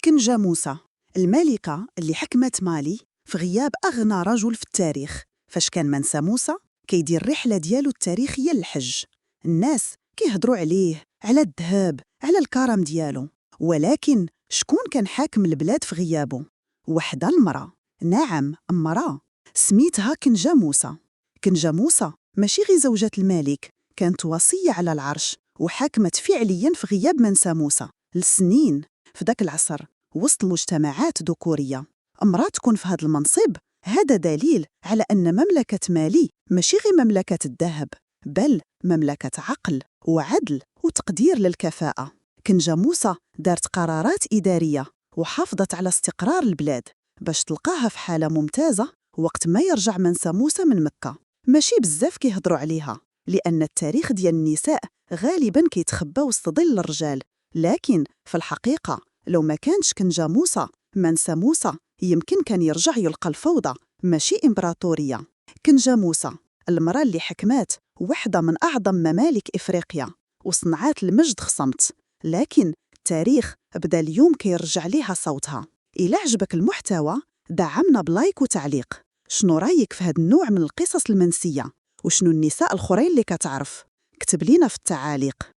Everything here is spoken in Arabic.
كنجة موسى، الملكة اللي حكمت مالي في غياب أغنى رجل في التاريخ. فاش كان منسى موسى كيدير الرحلة ديالو التاريخية للحج، الناس كيهضروا عليه، على الذهب، على الكرم ديالو. ولكن شكون كان حاكم البلاد في غيابه؟ وحدة المرأة، نعم امرأة سميتها كنجة موسى. كنجة موسى ماشي غير زوجة الملك، كانت وصية على العرش وحاكمت فعليا في غياب منسى موسى لسنين. في ذاك العصر وسط المجتمعات ذكورية، امرأة تكون في هذا المنصب هذا دليل على أن مملكة مالي ماشي غير مملكة الذهب، بل مملكة عقل وعدل وتقدير للكفاءة. كنجة موسى دارت قرارات إدارية وحافظت على استقرار البلاد باش تلقاها في حالة ممتازة وقت ما يرجع منسى موسى من مكة. ماشي بزاف كيهضروا عليها، لأن التاريخ ديال النساء غالباً كيتخبى وسط ظل الرجال، لكن في الحقيقة لو ما كانش كنجة موسى، منسى موسى يمكن كان يرجع يلقى الفوضى ماشي إمبراطورية. كنجة موسى المرأة اللي حكمات واحدة من أعظم ممالك إفريقيا وصنعات المجد خصمت، لكن التاريخ بدا اليوم كيرجع ليها صوتها. إلا عجبك المحتوى دعمنا بلايك وتعليق. شنو رايك في هذا النوع من القصص المنسية؟ وشنو النساء الأخرين اللي كتعرف؟ اكتب لينا في التعاليق.